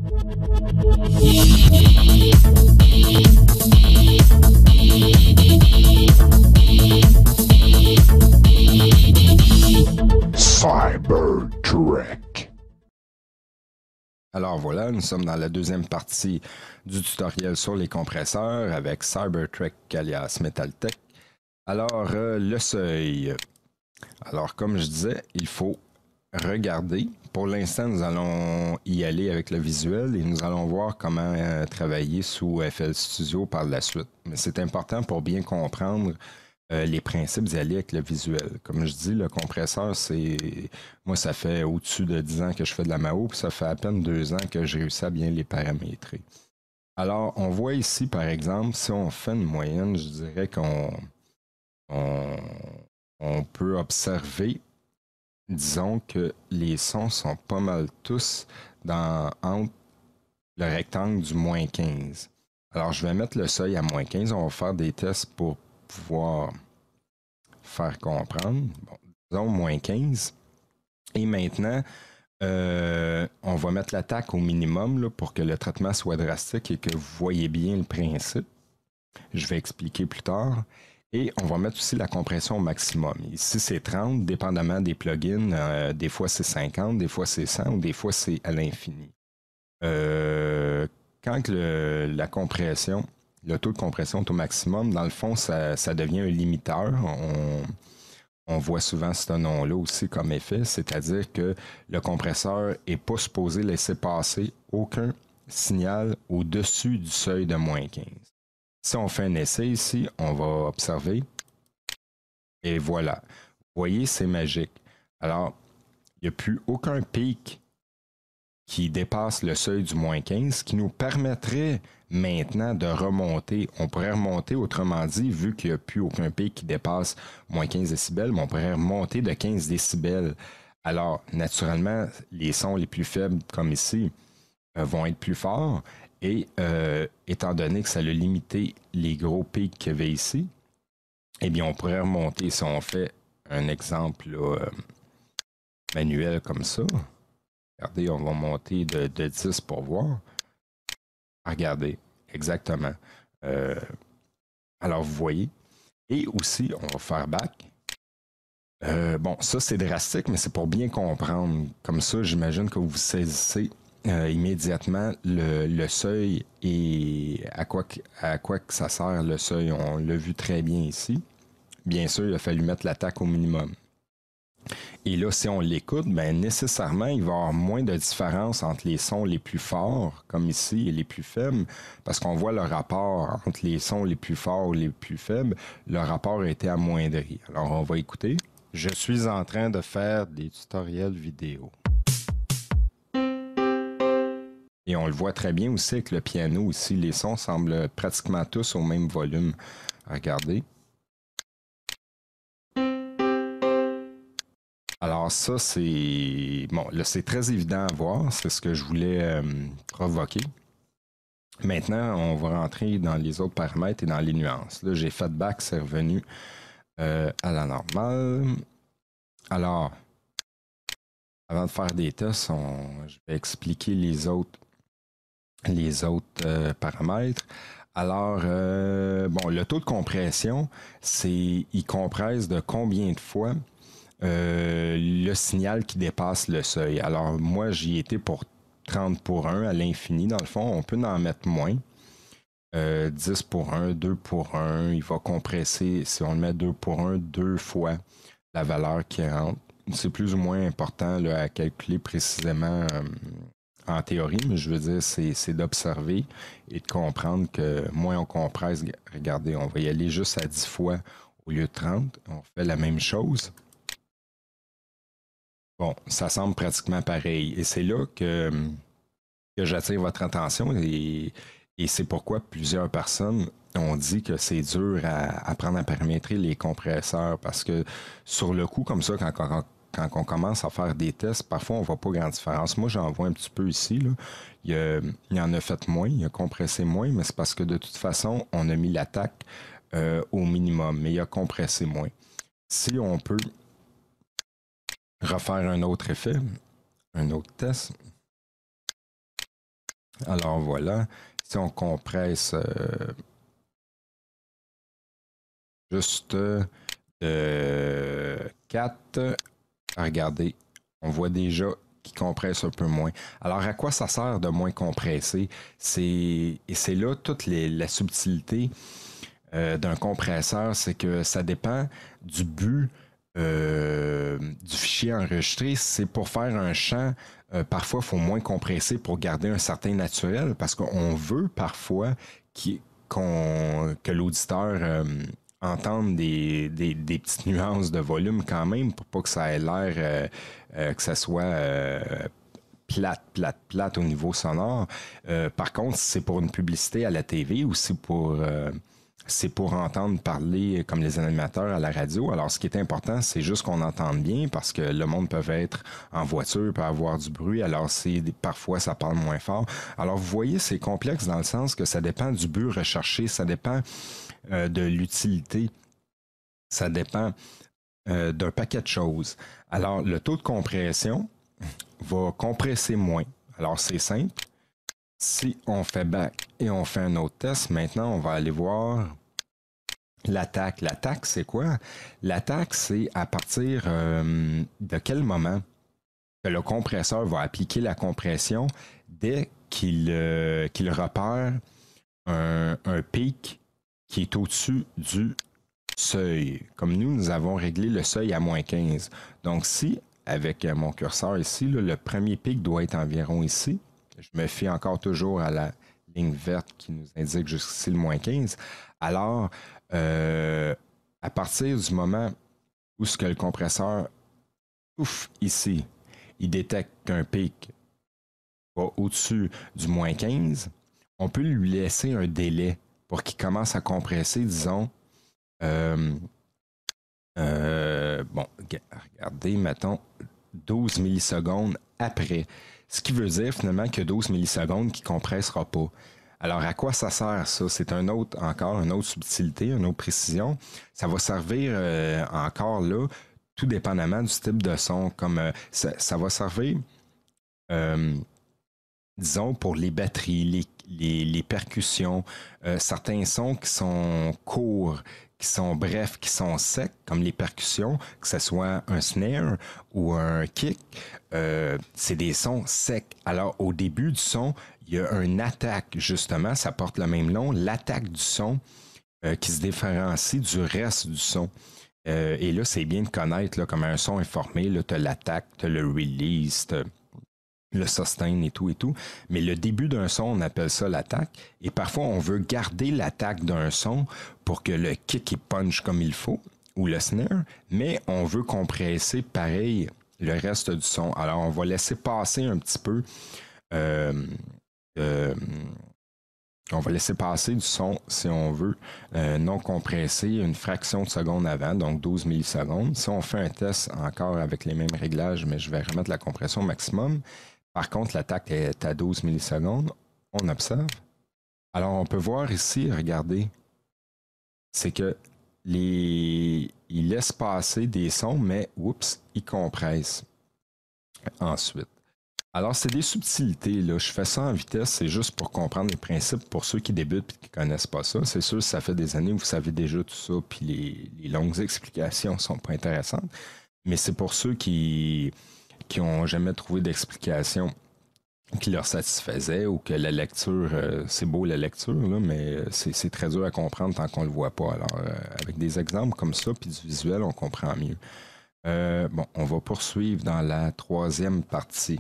Cybertrek. Alors voilà, nous sommes dans la deuxième partie du tutoriel sur les compresseurs avec Cybertrek alias Metaltech. Alors, le seuil. Alors, comme je disais, il faut regarder. Pour l'instant, nous allons y aller avec le visuel et nous allons voir comment travailler sous FL Studio par la suite. Mais c'est important pour bien comprendre les principes d'y aller avec le visuel. Comme je dis, le compresseur, c'est... Moi, ça fait au-dessus de 10 ans que je fais de la MAO, puis ça fait à peine 2 ans que j'ai réussi à bien les paramétrer. Alors, on voit ici, par exemple, si on fait une moyenne, je dirais on peut observer, disons que les sons sont pas mal tous entre le rectangle du moins 15. Alors, je vais mettre le seuil à moins 15. On va faire des tests pour pouvoir faire comprendre. Bon, disons moins 15. Et maintenant, on va mettre l'attaque au minimum là, pour que le traitement soit drastique et que vous voyez bien le principe. Je vais expliquer plus tard. Et on va mettre aussi la compression au maximum. Ici, c'est 30, dépendamment des plugins. Des fois, c'est 50, des fois, c'est 100 ou des fois, c'est à l'infini. Quand la compression, le taux de compression est au maximum, dans le fond, ça devient un limiteur. On voit souvent ce nom-là aussi comme effet, c'est-à-dire que le compresseur n'est pas supposé laisser passer aucun signal au-dessus du seuil de moins 15. Si on fait un essai ici, on va observer. Et voilà. Vous voyez, c'est magique. Alors, il n'y a plus aucun pic qui dépasse le seuil du moins 15, qui nous permettrait maintenant de remonter. On pourrait remonter, autrement dit, vu qu'il n'y a plus aucun pic qui dépasse moins 15 décibels, mais on pourrait remonter de 15 décibels. Alors, naturellement, les sons les plus faibles, comme ici, vont être plus forts. Et étant donné que ça a limité les gros pics qu'il y avait ici, eh bien, on pourrait remonter, si on fait un exemple là, manuel comme ça. Regardez, on va monter de 10 pour voir. Regardez, exactement. Alors, vous voyez. Et aussi, on va faire back. Bon, ça, c'est drastique, mais c'est pour bien comprendre. Comme ça, j'imagine que vous saisissez immédiatement le seuil et à quoi que ça sert le seuil. On l'a vu très bien ici. Bien sûr, il a fallu mettre l'attaque au minimum. Et là, si on l'écoute, ben, nécessairement, il va y avoir moins de différence entre les sons les plus forts, comme ici, et les plus faibles, parce qu'on voit le rapport entre les sons les plus forts et les plus faibles, le rapport a été amoindri. Alors, on va écouter. Je suis en train de faire des tutoriels vidéo. Et on le voit très bien aussi avec le piano ici. Les sons semblent pratiquement tous au même volume. Regardez. Alors ça, c'est... Bon, là, c'est très évident à voir. C'est ce que je voulais provoquer. Maintenant, on va rentrer dans les autres paramètres et dans les nuances. Là, j'ai fait back, c'est revenu à la normale. Alors, avant de faire des tests, je vais expliquer les autres paramètres. Alors, bon, le taux de compression, il compresse de combien de fois le signal qui dépasse le seuil. Alors, moi, j'y étais pour 30 pour 1 à l'infini. Dans le fond, on peut en mettre moins. 10 pour 1, 2 pour 1. Il va compresser, si on le met 2 pour 1, 2 fois la valeur qui rentre. C'est plus ou moins important là, à calculer précisément en théorie, mais je veux dire, c'est d'observer et de comprendre que moins on compresse, regardez, on va y aller juste à 10 fois au lieu de 30. On fait la même chose. Bon, ça semble pratiquement pareil. Et c'est là que j'attire votre attention et c'est pourquoi plusieurs personnes ont dit que c'est dur à apprendre à paramétrer les compresseurs parce que sur le coup, comme ça, quand on commence à faire des tests, parfois on ne voit pas grande différence. Moi, j'en vois un petit peu ici. Là. Il en a fait moins, il a compressé moins, mais c'est parce que de toute façon, on a mis l'attaque au minimum, mais il a compressé moins. Si on peut refaire un autre effet, un autre test. Alors voilà, si on compresse juste de 4, regardez, on voit déjà qu'il compresse un peu moins. Alors à quoi ça sert de moins compresser? Et c'est là toute la subtilité d'un compresseur, c'est que ça dépend du but du fichier enregistré. C'est pour faire un champ, parfois il faut moins compresser pour garder un certain naturel parce qu'on veut parfois que l'auditeur entende des petites nuances de volume quand même pour pas que ça ait l'air que ça soit plate au niveau sonore. Par contre, si c'est pour une publicité à la TV ou si c'est pour entendre parler comme les animateurs à la radio. Alors, ce qui est important, c'est juste qu'on entende bien parce que le monde peut être en voiture, peut avoir du bruit. Alors, parfois, ça parle moins fort. Alors, vous voyez, c'est complexe dans le sens que ça dépend du but recherché, ça dépend de l'utilité, ça dépend d'un paquet de choses. Alors, le taux de compression va compresser moins. Alors, c'est simple. Si on fait back et on fait un autre test, maintenant, on va aller voir l'attaque. L'attaque, c'est quoi? L'attaque, c'est à partir de quel moment que le compresseur va appliquer la compression dès qu'il repère un pic qui est au-dessus du seuil. Comme nous avons réglé le seuil à moins 15. Donc, si, avec mon curseur ici, là, le premier pic doit être environ ici, je me fie encore toujours à la ligne verte qui nous indique jusqu'ici le moins 15. Alors, à partir du moment où ce que le compresseur ouf ici, il détecte qu'un pic va au-dessus du moins 15, on peut lui laisser un délai pour qu'il commence à compresser, disons, regardez, mettons, 12 millisecondes après. Ce qui veut dire finalement que 12 millisecondes qui ne compressera pas. Alors, à quoi ça sert ça? C'est encore une autre subtilité, une autre précision. Ça va servir encore là, tout dépendamment du type de son. Comme ça va servir, disons, pour les batteries, les percussions, certains sons qui sont courts, qui sont brefs, qui sont secs, comme les percussions, que ce soit un snare ou un kick, c'est des sons secs. Alors, au début du son, il y a une attaque, justement, ça porte le même nom, l'attaque du son qui se différencie du reste du son. Et là, c'est bien de connaître là, comment un son est formé. Tu as l'attaque, tu as le release, le sustain et tout. Mais le début d'un son, on appelle ça l'attaque. Et parfois, on veut garder l'attaque d'un son pour que le kick il punch comme il faut, ou le snare, mais on veut compresser pareil le reste du son. Alors, on va laisser passer un petit peu. On va laisser passer du son, si on veut, non compressé une fraction de seconde avant, donc 12 millisecondes. Si on fait un test encore avec les mêmes réglages, mais je vais remettre la compression au maximum. Par contre, l'attaque est à 12 millisecondes. On observe. Alors, on peut voir ici, regardez, c'est que il laisse passer des sons, mais, oups, il compresse ensuite. Alors, c'est des subtilités, là. Je fais ça en vitesse, c'est juste pour comprendre les principes pour ceux qui débutent et qui ne connaissent pas ça. C'est sûr, ça fait des années, vous savez déjà tout ça, puis les longues explications ne sont pas intéressantes. Mais c'est pour ceux qui n'ont jamais trouvé d'explication qui leur satisfaisait ou que la lecture, c'est beau la lecture, là, mais c'est très dur à comprendre tant qu'on ne le voit pas. Alors, avec des exemples comme ça, puis du visuel, on comprend mieux. On va poursuivre dans la troisième partie.